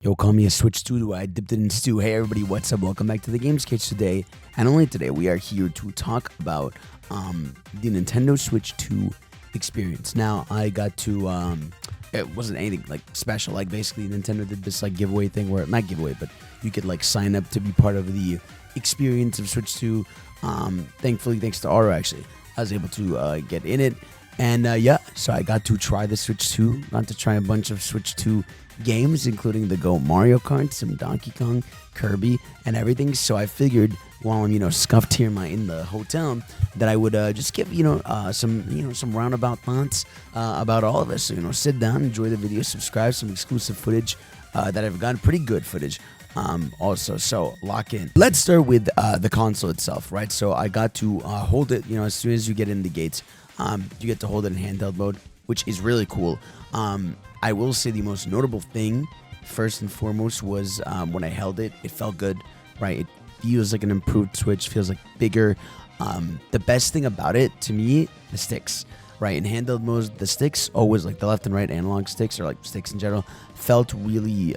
Yo, call me a Switch Studio. I dipped it in stew. Hey, everybody, what's up? Welcome back to the Games Cage today. And only today, we are here to talk about the Nintendo Switch 2 experience. Now, I got to, it wasn't anything like special. Like, basically, Nintendo did this like giveaway thing where, not giveaway, but you could like sign up to be part of the experience of Switch 2. Thankfully, thanks to Aura, actually, I was able to get in it. And yeah, so I got to try the Switch 2. Got to try a bunch of Switch 2 games, including the Go Mario Kart, some Donkey Kong, Kirby, and everything. So I figured while I'm scuffed here in the hotel that I would just give some roundabout thoughts about all of this. So sit down, enjoy the video, subscribe, some exclusive footage that I've gotten, pretty good footage. Also, so lock in. Let's start with the console itself, right? So I got to hold it. As soon as you get in the gates, you get to hold it in handheld mode, which is really cool. I will say the most notable thing, first and foremost, was when I held it. It felt good, right? It feels like an improved Switch, feels like bigger. The best thing about it, to me, the sticks, right? In handheld mode, the sticks, always like the left and right analog sticks, or like sticks in general, felt really,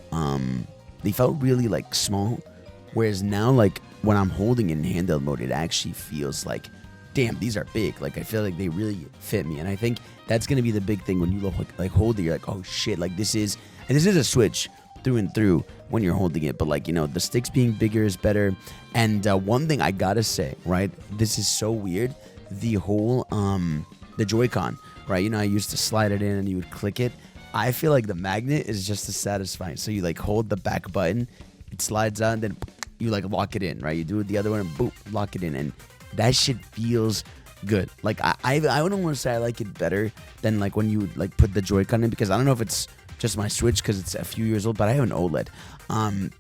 they felt really like small. Whereas now, like when I'm holding it in handheld mode, it actually feels like, damn, these are big. Like, I feel like they really fit me. And I think that's going to be the big thing when you like hold it. You're like, oh shit, like this is a Switch through and through when you're holding it. But like, the sticks being bigger is better. And one thing I got to say, right, this is so weird. The whole, the Joy-Con, right? I used to slide it in and you would click it. I feel like the magnet is just as satisfying. So you like hold the back button, it slides out, and then you like lock it in, right? You do it the other one and boop, lock it in. And that shit feels good. Like I wouldn't want to say I like it better than like when you like put the Joy-Con in, because I don't know if it's just my Switch because it's a few years old, but I have an OLED.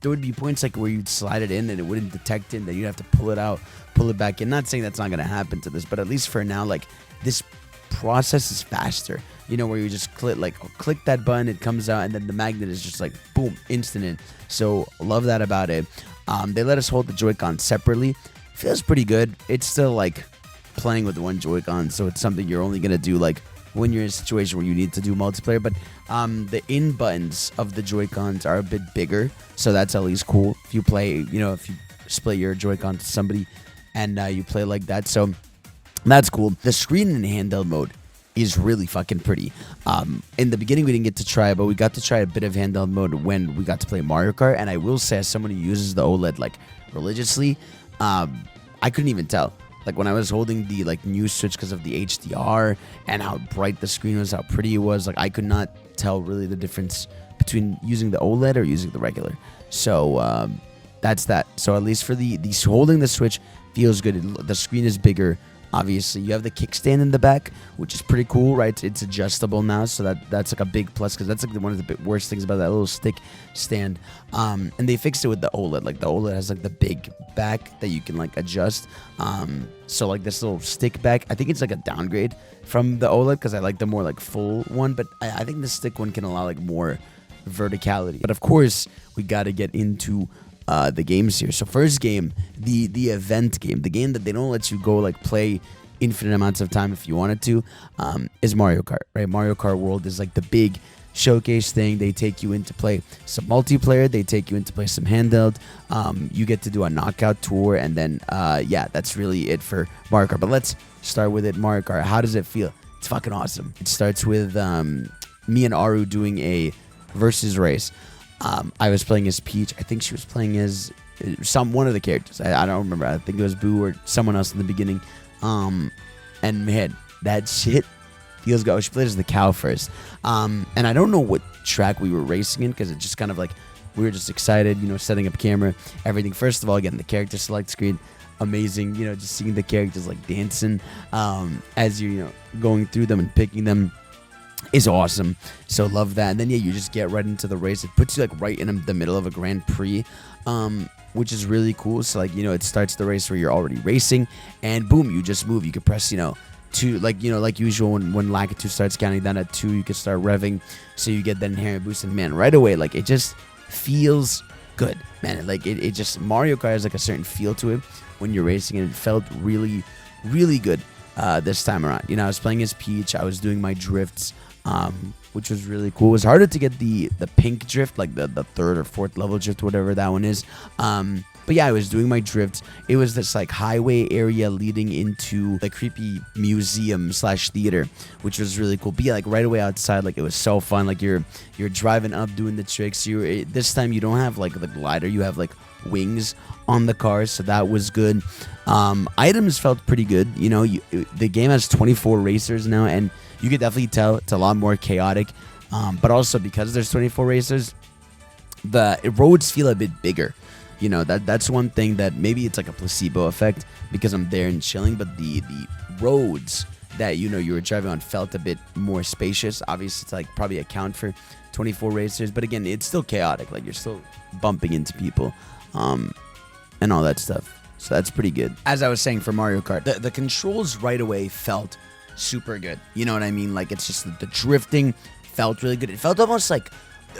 There would be points like where you'd slide it in and it wouldn't detect it, and then you'd have to pull it out, pull it back in. Not saying that's not gonna happen to this, but at least for now, like this process is faster. Where you just click that button, it comes out, and then the magnet is just like boom, instant in. So love that about it. They let us hold the Joy-Con separately. Feels pretty good. It's still like playing with one Joy-Con, so it's something you're only gonna do like when you're in a situation where you need to do multiplayer. But the in buttons of the Joy-Cons are a bit bigger, so that's at least cool. If you play, if you split your Joy-Con to somebody and you play like that, so that's cool. The screen in handheld mode is really fucking pretty. In the beginning we didn't get to try it, but we got to try a bit of handheld mode when we got to play Mario Kart. And I will say, as someone who uses the OLED like religiously, I couldn't even tell. Like when I was holding the like new Switch because of the HDR and how bright the screen was, how pretty it was, like I could not tell really the difference between using the OLED or using the regular. So that's that. So at least for the holding the Switch feels good. The screen is bigger. Obviously, you have the kickstand in the back, which is pretty cool, right? It's adjustable now, so that's like a big plus, because that's like one of the worst things about that little stick stand. And they fixed it with the OLED. Like the OLED has like the big back that you can like adjust. So like this little stick back, I think it's like a downgrade from the OLED, because I like the more like full one. But I think the stick one can allow like more verticality. But of course, we got to get into the games here. So first game, the event game, the game that they don't let you go like play infinite amounts of time if you wanted to, is Mario Kart, right? Mario Kart World is like the big showcase thing. They take you in to play some multiplayer, they take you in to play some handheld, you get to do a knockout tour, and then yeah, that's really it for Mario Kart. But let's start with it. Mario Kart, how does it feel? It's fucking awesome. It starts with me and Aru doing a versus race. I was playing as Peach. I think she was playing as one of the characters. I don't remember. I think it was Boo or someone else in the beginning. And man, that shit feels good. She played as the cow first. And I don't know what track we were racing in, because it just kind of like, we were just excited, setting up camera, everything. First of all, getting the character select screen, amazing. Just seeing the characters like dancing as you're going through them and picking them is awesome. So love that. And then yeah, you just get right into the race. It puts you like right in the middle of a Grand Prix, which is really cool. So like, it starts the race where you're already racing, and boom, you just move. You can press, two, like usual, when Lakitu starts counting down at 2, you can start revving, so you get that inherent boost. And man, right away, like it just feels good, man. Like it just, Mario Kart has like a certain feel to it when you're racing, and it felt really, really good this time around. I was playing as Peach. I was doing my drifts. which was really cool. It was harder to get the pink drift, like the third or fourth level drift, whatever that one is. But yeah, I was doing my drifts. It was this like highway area leading into the creepy museum / theater, which was really cool. But yeah, like right away outside, like it was so fun. Like you're driving up, doing the tricks. This time you don't have like the glider, you have like wings on the car, so that was good. Items felt pretty good. You know, the game has 24 racers now, and you could definitely tell it's a lot more chaotic. But also because there's 24 racers, the roads feel a bit bigger. You know, that's one thing that maybe it's like a placebo effect because I'm there and chilling, but the roads that, you know, you were driving on felt a bit more spacious. Obviously, it's like probably account for 24 racers, but again, it's still chaotic. Like you're still bumping into people and all that stuff. So that's pretty good. As I was saying for Mario Kart, the controls right away felt super good. You know what I mean? Like it's just the drifting felt really good. It felt almost like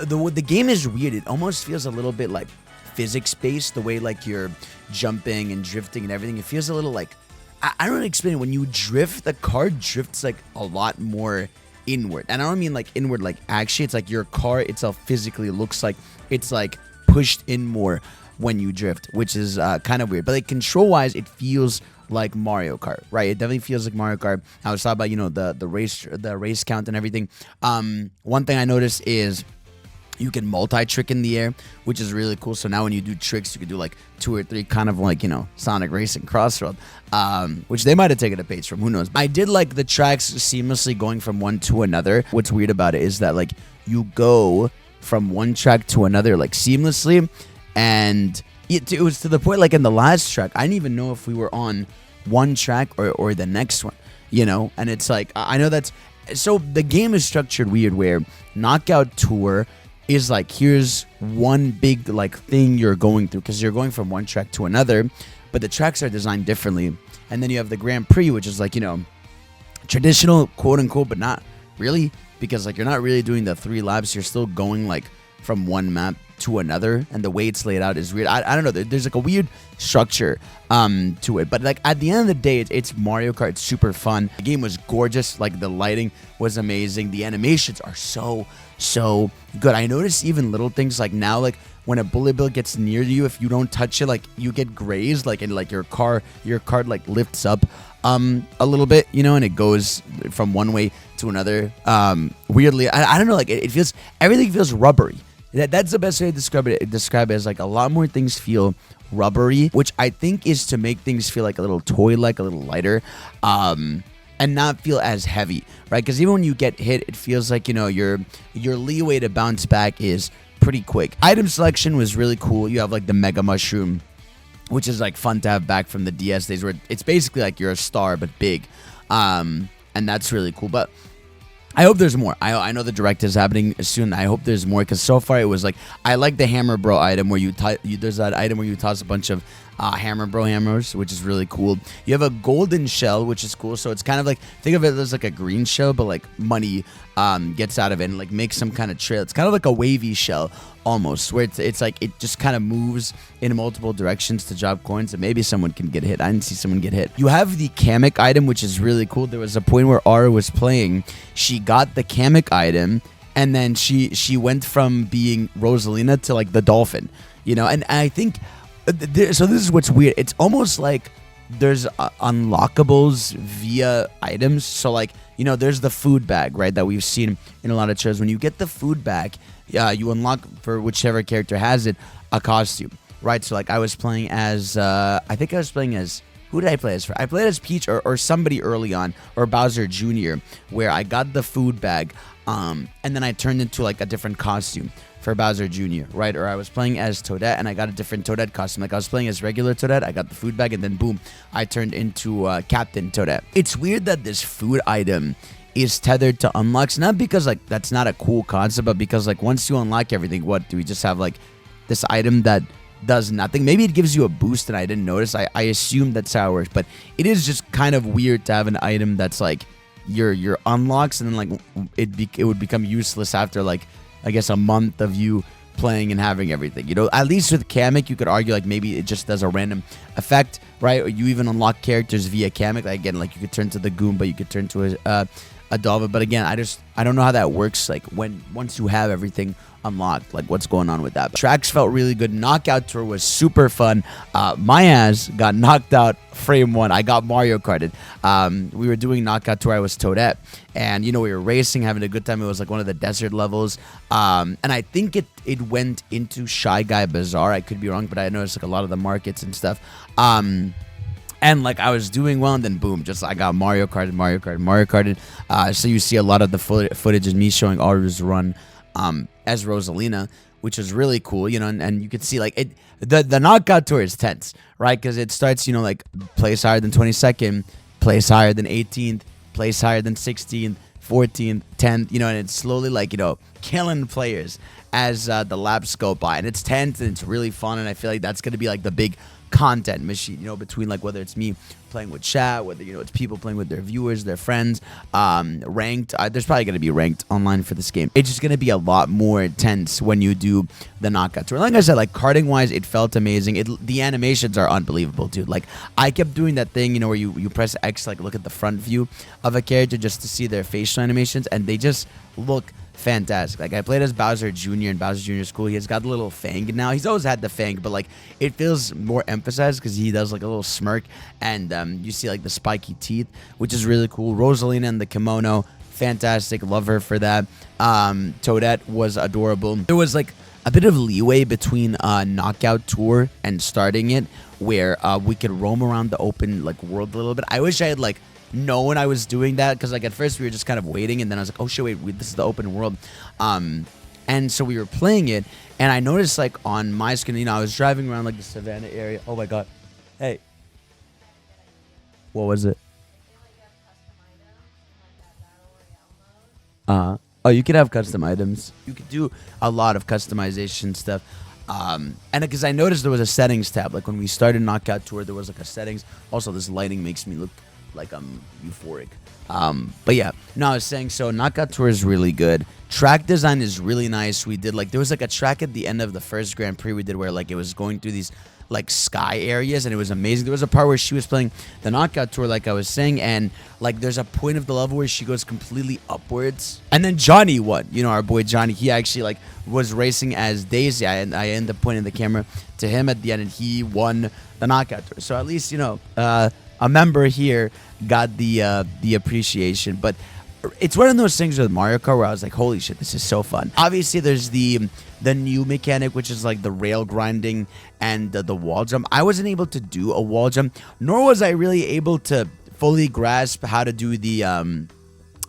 the game is weird. It almost feels a little bit like physics-based, the way like you're jumping and drifting and everything. It feels a little like, I don't know how to explain it. When you drift, the car drifts like a lot more inward. And I don't mean like inward, like actually it's like your car itself physically looks like it's like pushed in more when you drift, which is kind of weird. But like control-wise, it feels like Mario Kart, right? It definitely feels like Mario Kart. I was talking about, you know, the race count and everything. One thing I noticed is you can multi-trick in the air, which is really cool. So now when you do tricks, you can do like 2 or 3, kind of like, you know, Sonic Racing Crossroad, which they might have taken a page from, who knows. I did like the tracks seamlessly going from one to another. What's weird about it is that like you go from one track to another like seamlessly, and it was to the point like in the last track, I didn't even know if we were on one track or the next one, you know. And it's like, I know that's, so the game is structured weird where Knockout Tour is like, here's one big like thing you're going through because you're going from one track to another, but the tracks are designed differently. And then you have the Grand Prix, which is like, you know, traditional, quote unquote, but not really, because like you're not really doing the 3 laps. You're still going like from one map to another, and the way it's laid out is weird. I don't know, there's like a weird structure to it, but like at the end of the day, it's Mario Kart. It's super fun. The game was gorgeous. Like the lighting was amazing. The animations are so good. I noticed even little things like now, like when a bullet bill gets near you, if you don't touch it, like you get grazed, like, and like your car like lifts up a little bit, you know, and it goes from one way to another. Weirdly, I don't know, like it feels, everything feels rubbery. That's the best way to describe it as like a lot more things feel rubbery, which I think is to make things feel like a little toy-like, a little lighter, and not feel as heavy, right? Because even when you get hit, it feels like, you know, your leeway to bounce back is pretty quick. Item selection was really cool. You have like the Mega Mushroom, which is like fun to have back from the DS days, where it's basically like you're a star but big, and that's really cool. But I hope there's more. I know the direct is happening soon. I hope there's more, because so far it was like, I like the Hammer Bro item where there's that item where you toss a bunch of Hammer Bro hammers, which is really cool. You have a golden shell, which is cool. So it's kind of like, think of it as like a green shell, but like money gets out of it and like makes some kind of trail. It's kind of like a wavy shell almost, where it's like it just kind of moves in multiple directions to drop coins, and maybe someone can get hit. I didn't see someone get hit. You have the Kamek item, which is really cool. There was a point where Ara was playing, she got the Kamek item, and then she went from being Rosalina to like the dolphin, you know. And I think so this is what's weird. It's almost like there's unlockables via items. So like, you know, there's the food bag, right, that we've seen in a lot of shows. When you get the food bag, you unlock, for whichever character has it, a costume, right? So like I was playing as who did I play as? I played as Peach or somebody early on, or Bowser Jr., where I got the food bag, and then I turned into like a different costume for Bowser Jr., right? Or I was playing as Toadette and I got a different Toadette costume. Like I was playing as regular Toadette, I got the food bag, and then boom, I turned into Captain Toadette. It's weird that this food item is tethered to unlocks, not because like that's not a cool concept, but because like once you unlock everything, what do we just have like this item that does nothing? Maybe it gives you a boost and I didn't notice. I assume that's how it works, but it is just kind of weird to have an item that's like your unlocks, and then like it would become useless after like, I guess, a month of you playing and having everything, you know. At least with Kamek, you could argue like maybe it just does a random effect, right? Or you even unlock characters via Kamek. Like, again, like you could turn to the Goomba, you could turn to a Adolva. But again, I don't know how that works. Like once you have everything unlocked, like what's going on with that. But tracks felt really good. Knockout Tour was super fun. My ass got knocked out frame 1. I got Mario Karted. We were doing Knockout Tour. I was Toadette, and we were racing, having a good time. It was like one of the desert levels, and I think it went into Shy Guy Bazaar. I could be wrong, but I noticed like a lot of the markets and stuff. And like I was doing well, and then boom, just I got Mario Karted. So you see a lot of the footage of me showing Aru's run as Rosalina, which was really cool, and you could see like it. The Knockout Tour is tense, right? Because it starts, like place higher than 22nd, place higher than 18th, place higher than 16th, 14th, 10th, and it's slowly like killing players as the laps go by, and it's tense and it's really fun, and I feel like that's gonna be like the big content machine, between like whether it's me playing with chat, whether it's people playing with their viewers, their friends, ranked. There's probably going to be ranked online for this game. It's just going to be a lot more intense when you do the Knockout Tour. Like I said, like karting wise, it felt amazing. The animations are unbelievable, dude. Like I kept doing that thing, where you press X, like look at the front view of a character just to see their facial animations, and they just look fantastic. Like I played as Bowser Jr. and Bowser Jr. is cool. He has got the little fang now. He's always had the fang, but like it feels more emphasized because he does like a little smirk, and you see like the spiky teeth, which is really cool. Rosalina in the kimono, fantastic. Love her for that. Toadette was adorable. There was like a bit of leeway between Knockout Tour and starting it, where we could roam around the open like world a little bit. I wish I had like known I was doing that, because like at first we were just kind of waiting, and then I was like, oh shit, wait, this is the open world. And so we were playing it, and I noticed like on my screen, I was driving around like the savannah area. Oh my god. Hey. What was it? Oh, you could have custom items. You could do a lot of customization stuff. And because I noticed there was a settings tab, like when we started Knockout Tour, there was like a settings. Also, this lighting makes me look like I'm euphoric. But yeah, no, I was saying, so Knockout Tour is really good. Track design is really nice. We did like, there was like a track at the end of the first Grand Prix we did where like it was going through these like sky areas, and it was amazing. There was a part where she was playing the Knockout Tour, like I was saying, and like there's a point of the level where she goes completely upwards, and then Johnny won. Our boy Johnny, he actually like was racing as Daisy, and I ended up pointing the camera to him at the end, and he won the Knockout Tour. So at least a member here got the appreciation. But it's one of those things with Mario Kart where I was like, holy shit, this is so fun. Obviously, there's the new mechanic, which is like the rail grinding and the wall jump. I wasn't able to do a wall jump, nor was I really able to fully grasp how to do the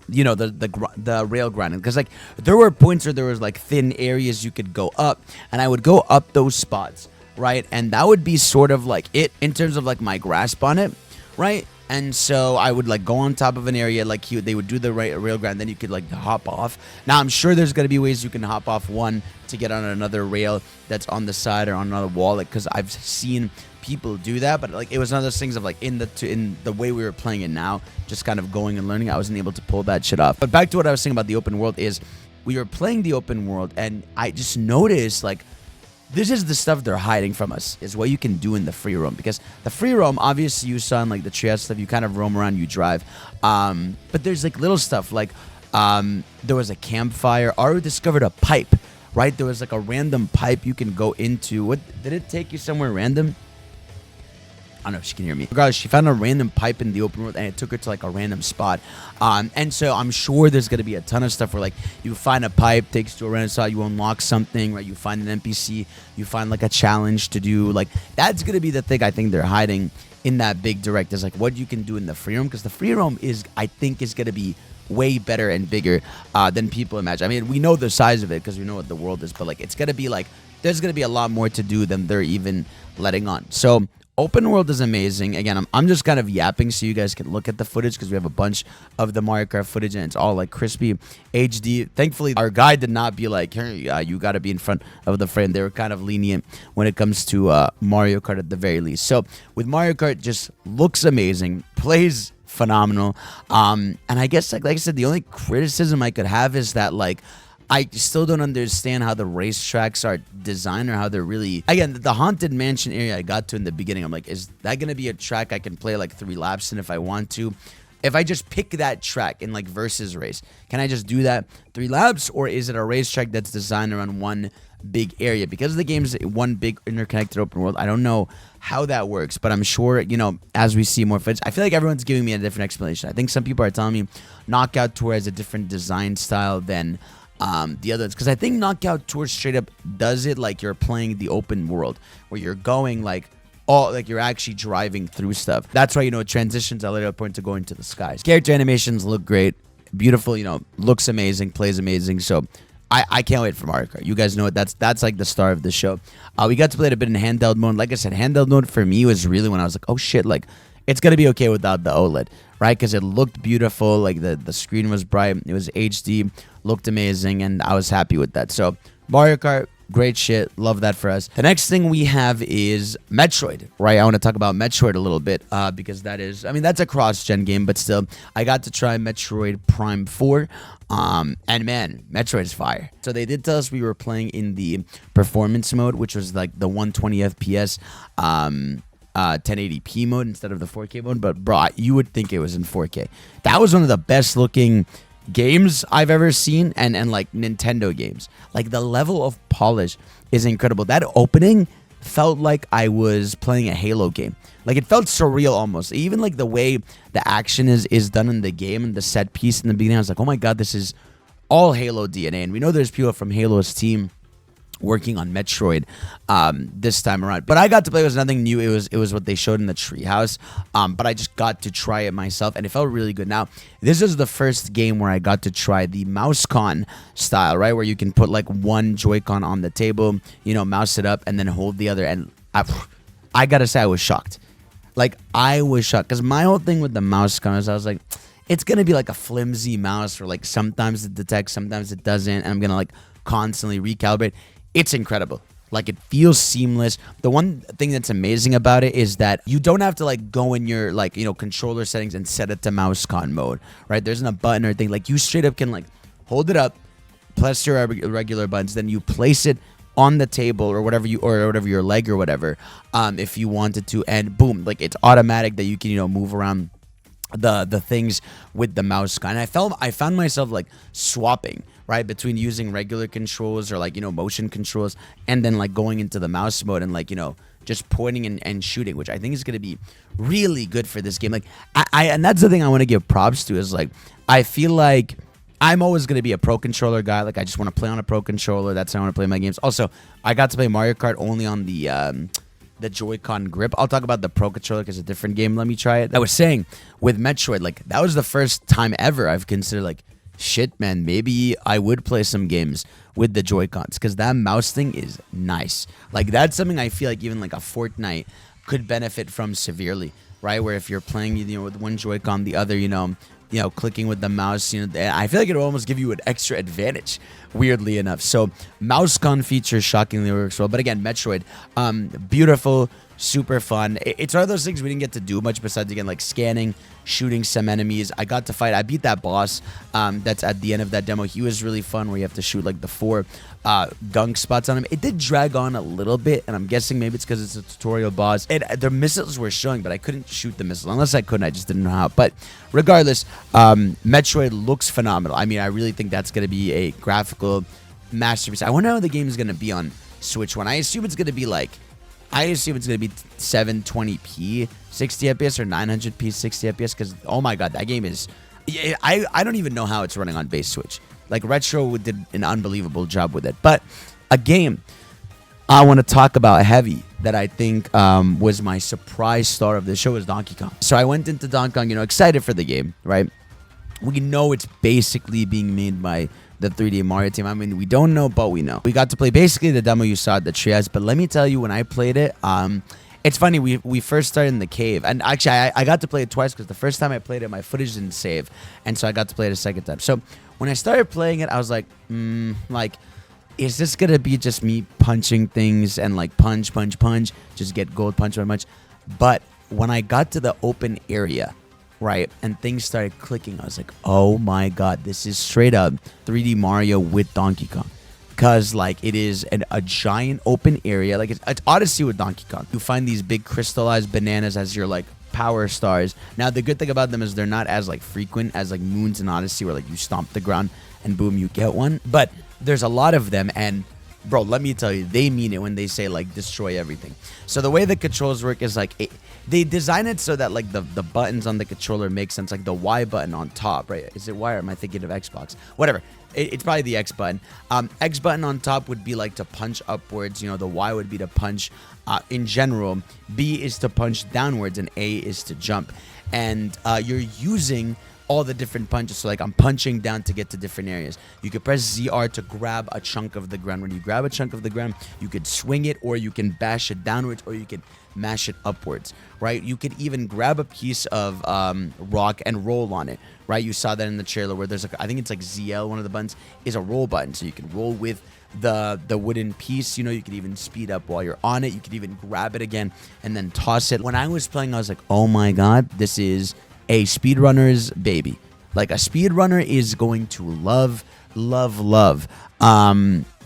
the rail grinding, because like there were points where there was like thin areas you could go up, and I would go up those spots, right? And that would be sort of like it in terms of like my grasp on it, right? And so I would like go on top of an area, like they would do the rail grind, then you could like hop off. Now I'm sure there's gonna be ways you can hop off one to get on another rail that's on the side or on another wall, like because I've seen people do that. But like it was one of those things of like in the way we were playing it now, just kind of going and learning, I wasn't able to pull that shit off. But back to what I was saying about the open world is we were playing the open world, and I just noticed like this is the stuff they're hiding from us, is what you can do in the free roam. Because the free roam, obviously you saw in like the triad stuff, you kind of roam around, you drive. But there's like little stuff like there was a campfire. Aru discovered a pipe, right? There was like a random pipe you can go into. What did it take you somewhere random? I don't know if she can hear me. Regardless, she found a random pipe in the open world, and it took her to like a random spot. And so I'm sure there's going to be a ton of stuff where like you find a pipe, takes you to a random spot, you unlock something, right? You find an NPC, you find like a challenge to do. Like that's going to be the thing I think they're hiding in that big direct, is like what you can do in the free roam. Because the free roam I think is going to be way better and bigger than people imagine. I mean, we know the size of it because we know what the world is, but like it's going to be like, there's going to be a lot more to do than they're even letting on. So open world is amazing. Again, I'm just kind of yapping so you guys can look at the footage, because we have a bunch of the Mario Kart footage and it's all like crispy HD. Thankfully, our guy did not be like, hey, you got to be in front of the frame. They were kind of lenient when it comes to Mario Kart at the very least. So with Mario Kart, just looks amazing, plays phenomenal. And I guess like I said, the only criticism I could have is that like I still don't understand how the racetracks are designed, or how they're really... Again, the Haunted Mansion area I got to in the beginning, I'm like, is that going to be a track I can play like 3 laps in if I want to? if I just pick that track in like versus race, can I just do that 3 laps, or is it a racetrack that's designed around one big area? Because the game's one big interconnected open world, I don't know how that works, but I'm sure, you know, as we see more footage, I feel like everyone's giving me a different explanation. I think some people are telling me Knockout Tour has a different design style than the others, because I think Knockout Tour straight up does it like you're playing the open world, where you're going like you're actually driving through stuff. That's why, you know, it transitions at a later point to go into the skies. Character animations look great, beautiful, you know, looks amazing, plays amazing. So I can't wait for Mario Kart. You guys know it. That's like the star of the show. We got to play it a bit in handheld mode. Like I said, handheld mode for me was really when I was like, oh shit, like it's gonna be okay without the OLED, right? Because it looked beautiful, like the screen was bright, it was HD, looked amazing, and I was happy with that. So Mario Kart, great shit. Love that for us. The next thing we have is Metroid, right? I want to talk about Metroid a little bit because that is, I mean, that's a cross-gen game, but still, I got to try Metroid Prime 4, and man, Metroid is fire. So they did tell us we were playing in the performance mode, which was like the 120 FPS, 1080p mode instead of the 4K mode, but bro, you would think it was in 4K. That was one of the best looking games I've ever seen, and like Nintendo games. Like the level of polish is incredible. That opening felt like I was playing a Halo game. Like it felt surreal almost. Even like the way the action is done in the game and the set piece in the beginning, I was like, oh my god, this is all Halo DNA. And we know there's people from Halo's team working on Metroid this time around, but I got to play. It was nothing new. It was what they showed in the treehouse, but I just got to try it myself, and it felt really good. Now, this is the first game where I got to try the mouse-con style, right, where you can put like one Joy-Con on the table, you know, mouse it up, and then hold the other. And I gotta say, I was shocked. Like I was shocked, because my whole thing with the mouse-con is I was like, it's gonna be like a flimsy mouse, or like sometimes it detects, sometimes it doesn't, and I'm gonna like constantly recalibrate. It's incredible. Like it feels seamless. The one thing that's amazing about it is that you don't have to like go in your like, you know, controller settings and set it to mouse-con mode, right? There isn't a button or anything. Like you straight up can like hold it up, press your regular buttons, then you place it on the table or whatever your leg or whatever, if you wanted to, and boom, like it's automatic that you can, you know, move around the things with the mouse-con. And I found myself like swapping, right, between using regular controls or like, you know, motion controls, and then like going into the mouse mode and like, you know, just pointing and shooting, which I think is going to be really good for this game. Like and that's the thing I want to give props to, is like I feel like I'm always going to be a pro controller guy. Like I just want to play on a pro controller. That's how I want to play my games. Also, I got to play Mario Kart only on the Joy-Con grip. I'll talk about the Pro Controller because it's a different game. Let me try it. I was saying with Metroid, like that was the first time ever I've considered like, shit, man, maybe I would play some games with the Joy-Cons, because that mouse thing is nice. Like that's something I feel like even like a Fortnite could benefit from severely, right? Where if you're playing, you know, with one Joy-Con, the other, you know, clicking with the mouse, you know, I feel like it will almost give you an extra advantage, weirdly enough. So mouse-con feature shockingly works well. But again, Metroid, beautiful, super fun. It's one of those things we didn't get to do much besides, again, like scanning, shooting some enemies. I got to fight. I beat that boss that's at the end of that demo. He was really fun, where you have to shoot like the 4 gunk spots on him. It did drag on a little bit, and I'm guessing maybe it's because it's a tutorial boss. The missiles were showing, but I couldn't shoot the missile. Unless I couldn't, I just didn't know how. But regardless, Metroid looks phenomenal. I mean, I really think that's going to be a graphical masterpiece. I wonder how the game is going to be on Switch One. I assume it's going to be like, 720p 60 FPS or 900p 60 FPS, because oh my god, that game is, I don't even know how it's running on base Switch. Like Retro did an unbelievable job with it. But a game I want to talk about heavy that I think was my surprise star of the show is Donkey Kong. So I went into Donkey Kong, you know, excited for the game, right? We know it's basically being made by the 3D Mario team. I mean, we don't know, but we know. We got to play basically the demo you saw at the Trias, but let me tell you, when I played it, it's funny, we first started in the cave, and actually I got to play it twice, because the first time I played it, my footage didn't save, and so I got to play it a second time. So when I started playing it, I was like, like, is this gonna be just me punching things and like punch, just get gold punch by much? But when I got to the open area, right, and things started clicking, I was like, oh my god, this is straight up 3D Mario with Donkey Kong. Because like it is a giant open area, like it's Odyssey with Donkey Kong. You find these big crystallized bananas as you're like power stars. Now, the good thing about them is they're not as like frequent as like moons in Odyssey, where like you stomp the ground and boom, you get one. But there's a lot of them, and bro, let me tell you, they mean it when they say like destroy everything. So the way the controls work is like they design it so that like the buttons on the controller make sense. Like the Y button on top, right? Is it Y or am I thinking of Xbox? Whatever. It's probably the X button. X button on top would be like to punch upwards. You know, the Y would be to punch in general. B is to punch downwards, and A is to jump. And you're using all the different punches. So like I'm punching down to get to different areas. You could press ZR to grab a chunk of the ground. When you grab a chunk of the ground, you could swing it, or you can bash it downwards, or you can mash it upwards, right? You could even grab a piece of rock and roll on it, right? You saw that in the trailer where there's like, I think it's like ZL, one of the buttons is a roll button, so you can roll with the wooden piece. You know, you could even speed up while you're on it. You could even grab it again and then toss it. When I was playing, I was like, oh my god, this is a speedrunner's baby. Like a speedrunner is going to love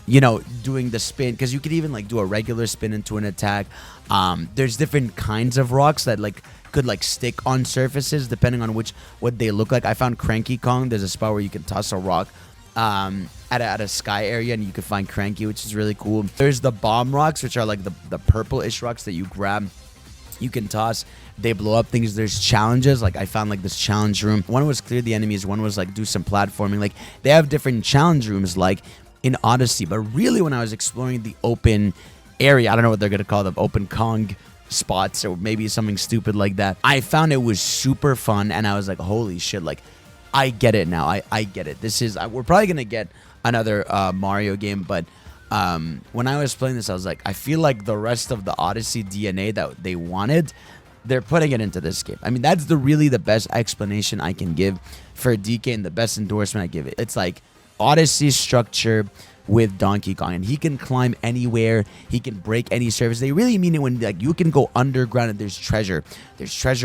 you know, doing the spin, because you could even like do a regular spin into an attack. There's different kinds of rocks that like could like stick on surfaces depending on what they look like. I found Cranky Kong. There's a spot where you can toss a rock at a sky area, and you can find Cranky, which is really cool. There's the bomb rocks, which are like the purple-ish rocks that you grab, you can toss. They blow up things. There's challenges. Like I found like this challenge room. One was clear the enemies. One was like do some platforming. Like they have different challenge rooms like in Odyssey. But really, when I was exploring the open area, I don't know what they're gonna call them, open Kong spots or maybe something stupid like that, I found it was super fun, and I was like, holy shit, like I get it now. I get it. This is we're probably gonna get another Mario game, but when I was playing this, I was like, I feel like the rest of the Odyssey DNA that they wanted, they're putting it into this game. I mean, that's really the best explanation I can give for DK, and the best endorsement I give it. It's like Odyssey structure with Donkey Kong, and he can climb anywhere, he can break any surface. They really mean it when like you can go underground and there's treasure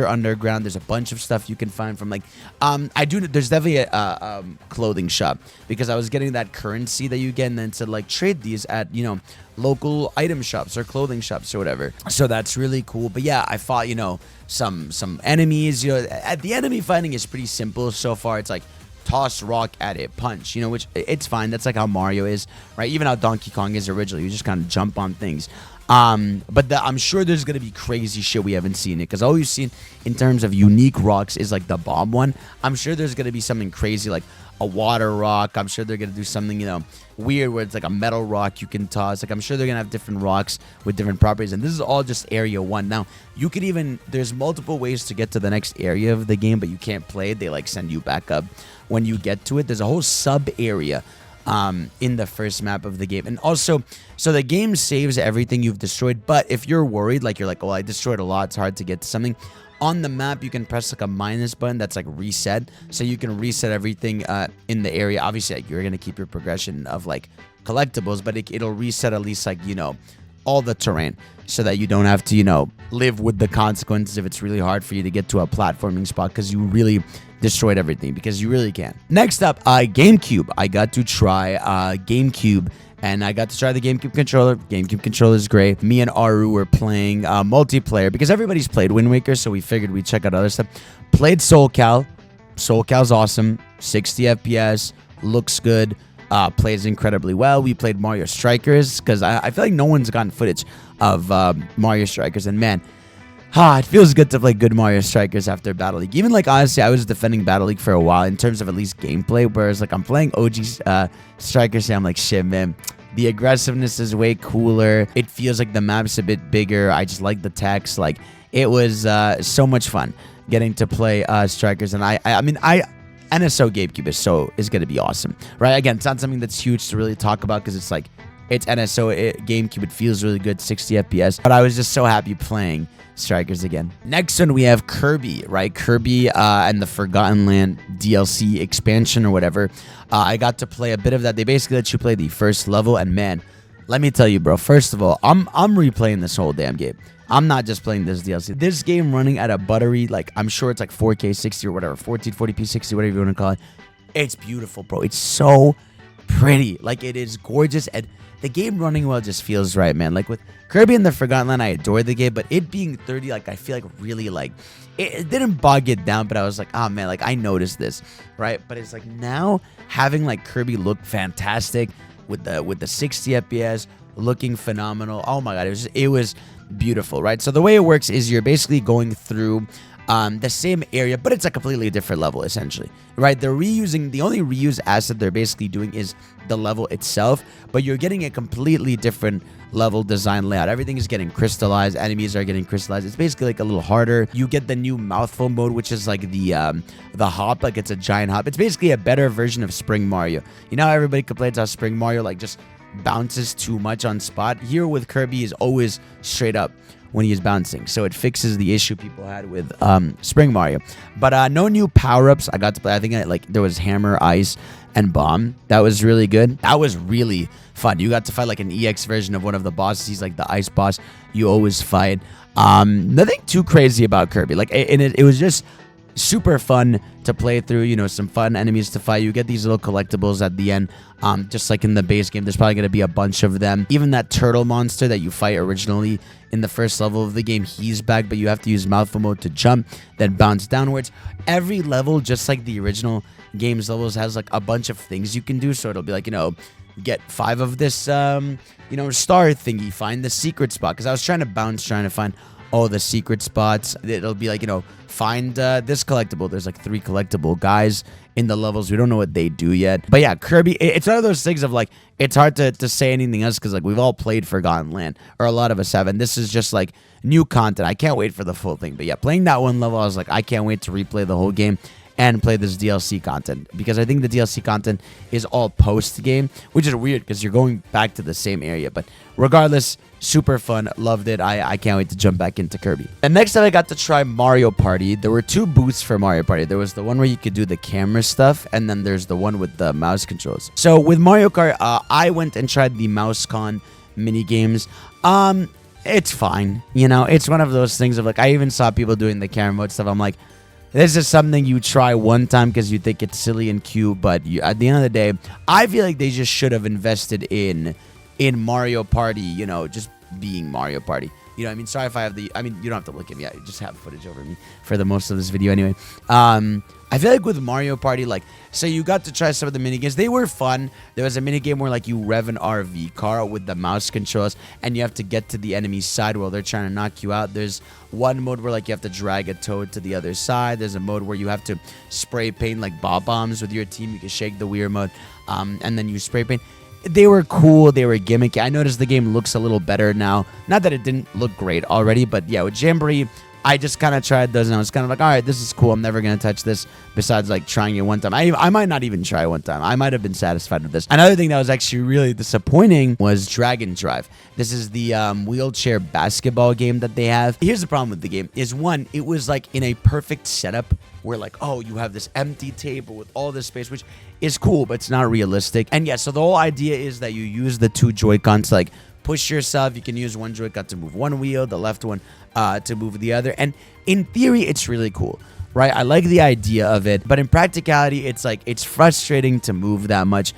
underground. There's a bunch of stuff you can find from like there's definitely a clothing shop, because I was getting that currency that you get and then to like trade these at, you know, local item shops or clothing shops or whatever. So that's really cool. But yeah, I fought, you know, some enemies. You know, at the enemy fighting is pretty simple so far. It's like toss rock at it, punch, you know, which it's fine. That's like how Mario is, right? Even how Donkey Kong is originally. You just kind of jump on things. But I'm sure there's going to be crazy shit we haven't seen it, because all we've seen in terms of unique rocks is like the bomb one. I'm sure there's going to be something crazy like a water rock. I'm sure they're going to do something, you know, weird where it's like a metal rock you can toss. Like I'm sure they're going to have different rocks with different properties. And this is all just area 1. Now, you could even, there's multiple ways to get to the next area of the game, but you can't play it. They like send you back up when you get to it. There's a whole sub area in the first map of the game. And also, so the game saves everything you've destroyed, but if you're worried, like you're like, well, I destroyed a lot, it's hard to get to something, on the map you can press like a minus button that's like reset, so you can reset everything in the area. Obviously, like, you're gonna keep your progression of like collectibles, but it'll reset at least like, you know, all the terrain, so that you don't have to, you know, live with the consequences if it's really hard for you to get to a platforming spot because you really destroyed everything, because you really can. Next up, GameCube. I got to try GameCube, and I got to try the GameCube controller. GameCube controller is great. Me and Aru were playing multiplayer, because everybody's played Wind Waker, so we figured we'd check out other stuff. Played Soul Cal. Soul Cal's awesome. 60 FPS, looks good. Plays incredibly well. We played Mario Strikers, because I feel like no one's gotten footage of Mario Strikers, and man, it feels good to play good Mario Strikers after Battle League. Even like, honestly, I was defending Battle League for a while in terms of at least gameplay, whereas like I'm playing OG Strikers, and I'm like, shit, man, the aggressiveness is way cooler. It feels like the map's a bit bigger. I just like the text. Like, it was so much fun getting to play Strikers, and I mean NSO GameCube is going to be awesome, right? Again, it's not something that's huge to really talk about, because it's like, it's NSO GameCube. It feels really good, 60 FPS. But I was just so happy playing Strikers again. Next one, we have Kirby, right? Kirby and the Forgotten Land DLC expansion or whatever. I got to play a bit of that. They basically let you play the first level, and man, let me tell you, bro. First of all, I'm replaying this whole damn game. I'm not just playing this DLC. This game running at a buttery, like, I'm sure it's like 4K 60 or whatever, 1440p 60, whatever you want to call it. It's beautiful, bro. It's so pretty. Like, it is gorgeous, and the game running well just feels right, man. Like with Kirby and the Forgotten Land, I adore the game, but it being 30, like, I feel like really, like, it didn't bog it down, but I was like, oh man, like, I noticed this, right? But it's like now having like Kirby look fantastic with the 60 FPS, looking phenomenal. Oh my god, it was beautiful, right? So the way it works is you're basically going through the same area, but it's a completely different level, essentially, right? They're reusing, the only reuse asset they're basically doing is the level itself, but you're getting a completely different level design layout. Everything is getting crystallized, enemies are getting crystallized. It's basically like a little harder. You get the new mouthful mode, which is like the hop, like it's a giant hop. It's basically a better version of Spring Mario. You know how everybody complains how Spring Mario like just bounces too much on spot? Here with Kirby is always straight up when he is bouncing, so it fixes the issue people had with Spring Mario. But no new power-ups. I got to play, I think like there was Hammer, Ice, and Bomb. That was really good. That was really fun. You got to fight like an EX version of one of the bosses. He's like the ice boss you always fight. Nothing too crazy about Kirby. Like it was just super fun to play through, you know, some fun enemies to fight. You get these little collectibles at the end, just like in the base game. There's probably going to be a bunch of them. Even that turtle monster that you fight originally in the first level of the game, he's back, but you have to use mouthful mode to jump, then bounce downwards. Every level, just like the original game's levels, has like a bunch of things you can do. So it'll be like, you know, get 5 of this, you know, star thingy, find the secret spot. Because I was trying to bounce, trying to find all the secret spots. It'll be like, you know, find this collectible. There's like 3 collectible guys in the levels. We don't know what they do yet. But yeah, Kirby, it's one of those things of like, it's hard to say anything else because like we've all played Forgotten Land, or a lot of us have, and this is just like new content. I can't wait for the full thing. But yeah, playing that one level, I was like, I can't wait to replay the whole game and play this DLC content, because I think the DLC content is all post-game, which is weird because you're going back to the same area. But regardless, super fun, loved it. I can't wait to jump back into Kirby. And next time I got to try Mario Party. There were 2 booths for Mario Party. There was the one where you could do the camera stuff, and then there's the one with the mouse controls. So with Mario Kart, I went and tried the MouseCon mini games. It's fine, you know. It's one of those things of like, I even saw people doing the camera mode stuff. I'm like, this is something you try one time because you think it's silly and cute, but at the end of the day, I feel like they just should have invested in Mario Party, you know, just being Mario Party. You know what I mean? Sorry if I have you don't have to look at me. I just have footage over me for the most of this video anyway. I feel like with Mario Party, like, so you got to try some of the minigames. They were fun. There was a minigame where, like, you rev an RV car with the mouse controls, and you have to get to the enemy's side while they're trying to knock you out. There's one mode where, like, you have to drag a toad to the other side. There's a mode where you have to spray paint, like, bob bombs with your team. You can shake the weird mode, and then you spray paint. They were cool. They were gimmicky. I noticed the game looks a little better now. Not that it didn't look great already, but yeah, with Jamborree, I just kind of tried those, and I was kind of like, all right, this is cool. I'm never going to touch this besides, like, trying it one time. I might not even try one time. I might have been satisfied with this. Another thing that was actually really disappointing was Dragon Drive. This is the wheelchair basketball game that they have. Here's the problem with the game is, one, it was, like, in a perfect setup where, like, oh, you have this empty table with all this space, which is cool, but it's not realistic. And yeah, so the whole idea is that you use the 2 Joy-Cons to, like, push yourself. You can use one Joy-Con to move one wheel, the left one to move the other. And in theory, it's really cool, right? I like the idea of it, but in practicality, it's like, it's frustrating to move that much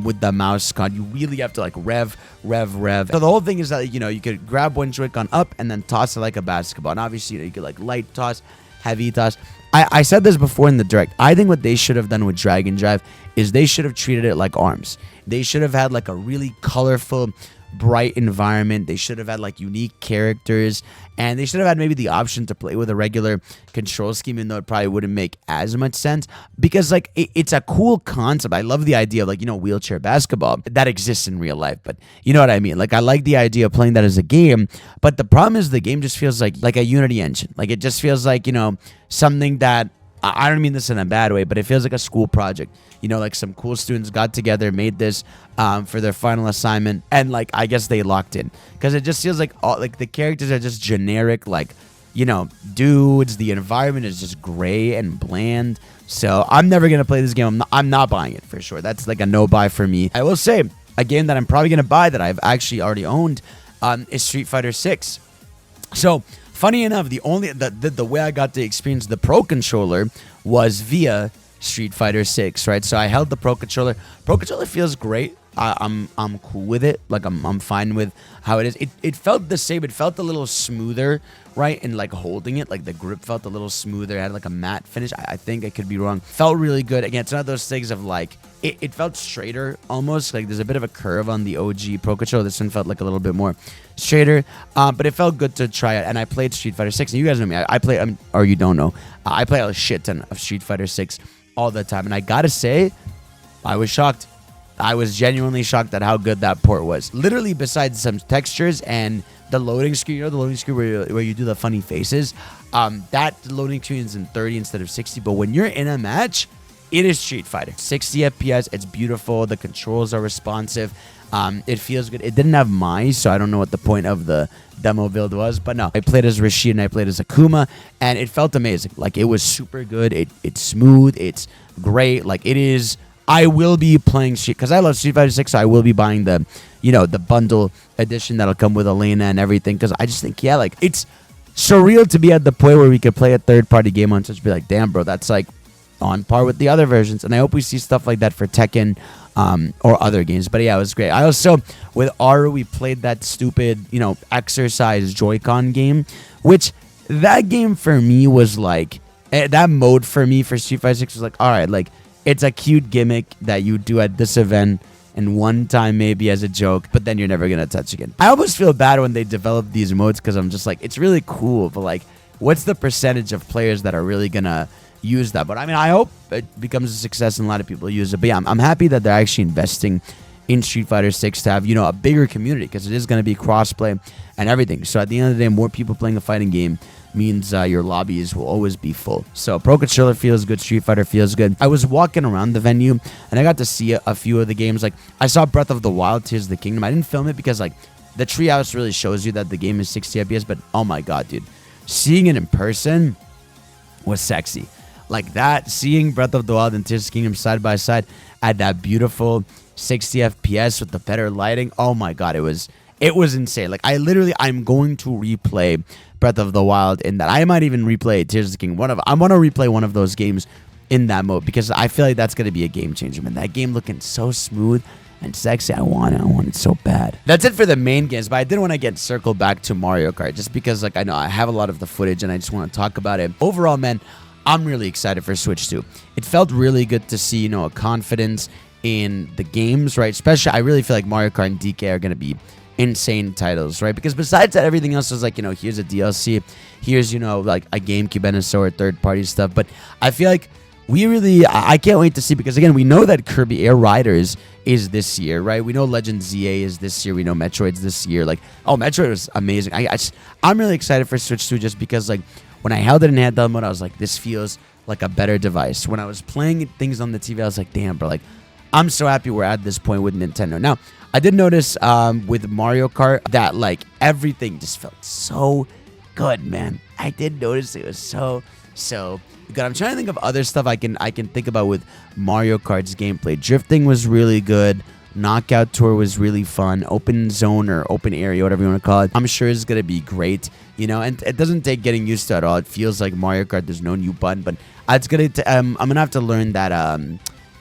with the mouse con. You really have to like rev. So the whole thing is that, you know, you could grab one Joy-Con up and then toss it like a basketball. And obviously, you know, you could like light toss, heavy toss. I said this before in the direct. I think what they should have done with Dragon Drive is they should have treated it like ARMS. They should have had like a really colorful, bright environment. They should have had like unique characters, and they should have had maybe the option to play with a regular control scheme, even though it probably wouldn't make as much sense, because like it's a cool concept. I love the idea of like, you know, wheelchair basketball that exists in real life, but you know what I mean? Like, I like the idea of playing that as a game, but the problem is the game just feels like a Unity engine. Like, it just feels like, you know, something that, I don't mean this in a bad way, but it feels like a school project. You know, like some cool students got together, made this for their final assignment, and like, I guess they locked in, because it just feels like all, like, the characters are just generic, like, you know, dudes. The environment is just gray and bland. So I'm never gonna play this game. I'm not buying it for sure. That's like a no buy for me. I will say a game that I'm probably gonna buy that I've actually already owned is Street Fighter 6. So funny enough, the way I got to experience the Pro Controller was via Street Fighter 6, right? So I held the Pro Controller. Pro Controller feels great. I'm cool with it. Like I'm fine with how it is. It felt the same. It felt a little smoother, right? And like holding it, like the grip felt a little smoother. It had like a matte finish. I think I could be wrong. Felt really good. Again, it's one of those things of like it felt straighter almost. Like there's a bit of a curve on the OG Pro Controller. This one felt like a little bit more straighter. But it felt good to try it. And I played Street Fighter 6. And you guys know me. I play, or you don't know. I play a shit ton of Street Fighter 6 all the time. And I gotta say, I was shocked. I was genuinely shocked at how good that port was. Literally, besides some textures and the loading screen, the loading screen where you do the funny faces, that loading screen is in 30 instead of 60. But when you're in a match, it is Street Fighter. 60 FPS, it's beautiful. The controls are responsive. It feels good. It didn't have mice, so I don't know what the point of the demo build was. But no, I played as Rashid and I played as Akuma, and it felt amazing. Like, it was super good. It's smooth. It's great. Like, it is... I will be playing Street, because I love Street Fighter 6, so I will be buying the, the bundle edition that'll come with Elena and everything, because I just think, like, it's surreal to be at the point where we could play a third-party game on Twitch, be like, damn, bro, that's, like, on par with the other versions, and I hope we see stuff like that for Tekken or other games, but yeah, it was great. I also, with Aru, we played that stupid, exercise Joy-Con game, which, that game for me was, like, that mode for me for Street Fighter 6 was like, all right, like, it's a cute gimmick that you do at this event and one time maybe as a joke, but then you're never going to touch again. I almost feel bad when they develop these modes because I'm just like, it's really cool, but like, what's the percentage of players that are really going to use that? But I mean, I hope it becomes a success and a lot of people use it. But yeah, I'm happy that they're actually investing in Street Fighter 6 to have, a bigger community because it is going to be crossplay and everything. So at the end of the day, more people playing a fighting game means your lobbies will always be full. So Pro Controller feels good, Street Fighter feels good. I was walking around the venue and I got to see a few of the games. Like, I saw Breath of the Wild, Tears of the Kingdom. I didn't film it because like the treehouse really shows you that the game is 60 FPS, but oh my god, dude, seeing it in person was sexy. Like that, seeing Breath of the Wild and Tears of the Kingdom side by side at that beautiful 60 FPS with the better lighting, oh my god, it was insane. Like, I'm going to replay Breath of the Wild in that. I might even replay Tears of the Kingdom. I want to replay one of those games in that mode because I feel like that's going to be a game changer, man. That game looking so smooth and sexy. I want it so bad. That's it for the main games, but I did want to circle back to Mario Kart just because, like, I know I have a lot of the footage and I just want to talk about it. Overall, man, I'm really excited for Switch 2. It felt really good to see, a confidence in the games, right? Especially, I really feel like Mario Kart and DK are going to be insane titles, right? Because besides that, everything else is like, here's a DLC, here's, like a GameCube NSO or third-party stuff. But I feel like I can't wait to see, because again, we know that Kirby Air Riders is this year, right? We know Legend ZA is this year. We know Metroid's this year. Like, oh, Metroid was amazing. I'm really excited for Switch 2 just because, like, when I held it in handheld mode, I was like, this feels like a better device. When I was playing things on the TV, I was like, damn, bro, like, I'm so happy we're at this point with Nintendo. Now, I did notice with Mario Kart that, like, everything just felt so good, man. I did notice it was so good. I'm trying to think of other stuff I can think about with Mario Kart's gameplay. Drifting was really good. Knockout Tour was really fun. Open Zone or Open Area, whatever you want to call it, I'm sure is going to be great, and it doesn't take getting used to at all. It feels like Mario Kart, there's no new button, but it's going to, I'm going to have to learn that,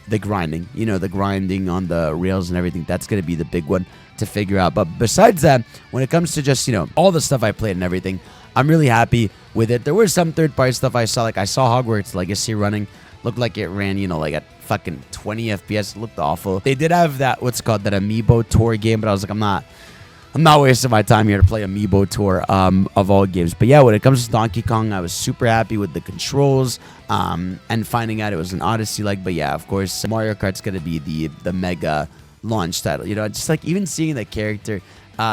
the grinding, the grinding on the rails and everything. That's going to be the big one to figure out. But besides that, when it comes to just, all the stuff I played and everything, I'm really happy with it. There was some third-party stuff I saw. Like, I saw Hogwarts Legacy running. Looked like it ran, like at fucking 20 FPS. It looked awful. They did have that, that Amiibo Tour game, but I was like, I'm not wasting my time here to play Amiibo Tour of all games. But yeah, when it comes to Donkey Kong, I was super happy with the controls and finding out it was an Odyssey-like. But yeah, of course, Mario Kart's going to be the mega launch title. Just like even seeing the character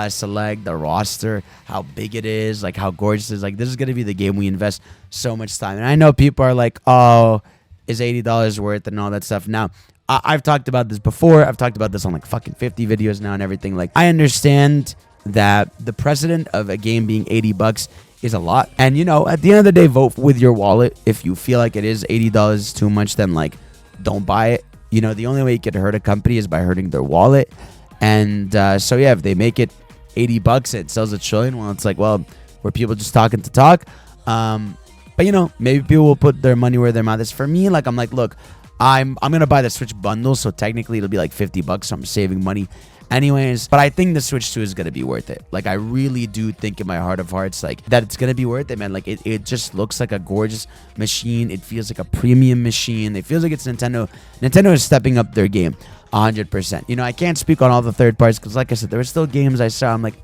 select, the roster, how big it is, like how gorgeous it is. Like, this is going to be the game we invest so much time. And I know people are like, oh, is $80 worth and all that stuff. Now, I've talked about this before. I've talked about this on like fucking 50 videos now and everything. Like, I understand that the precedent of a game being $80 is a lot. And, at the end of the day, vote with your wallet. If you feel like it is $80 too much, then like, don't buy it. The only way you can hurt a company is by hurting their wallet. And so yeah, if they make it $80, it sells $1 trillion. Well, it's like, well, were people just talking to talk? But maybe people will put their money where their mouth is. For me, like, I'm like, look, I'm gonna buy the Switch bundle, so technically it'll be like $50, so I'm saving money anyways. But I think the Switch 2 is gonna be worth it. Like, I really do think in my heart of hearts, like, that it's gonna be worth it, man. Like, it just looks like a gorgeous machine. It feels like a premium machine. It feels like it's Nintendo. Nintendo is stepping up their game 100%. You know, I can't speak on all the third parties because, like I said, there were still games I saw. I'm like,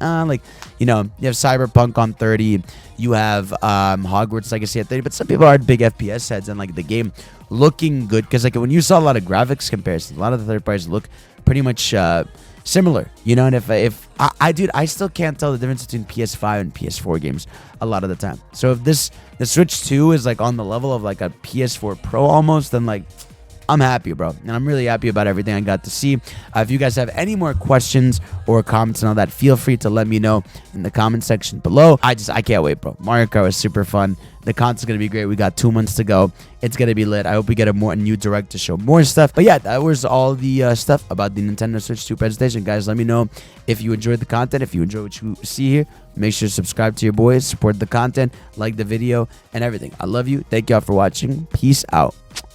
you know, you have Cyberpunk on 30, you have Hogwarts Legacy at 30, but some people are big FPS heads and like the game looking good because, like, when you saw a lot of graphics comparisons, a lot of the third parties look pretty much similar, you know. And if I still can't tell the difference between PS5 and PS4 games a lot of the time. So if the Switch 2 is like on the level of like a PS4 Pro almost, then like, I'm happy, bro. And I'm really happy about everything I got to see. If you guys have any more questions or comments and all that, feel free to let me know in the comment section below. I can't wait, bro. Mario Kart was super fun. The content's going to be great. We got 2 months to go. It's going to be lit. I hope we get a new direct to show more stuff. But yeah, that was all the stuff about the Nintendo Switch 2 presentation. Guys, let me know if you enjoyed the content. If you enjoy what you see here, make sure to subscribe to your boys, support the content, like the video, and everything. I love you. Thank y'all for watching. Peace out.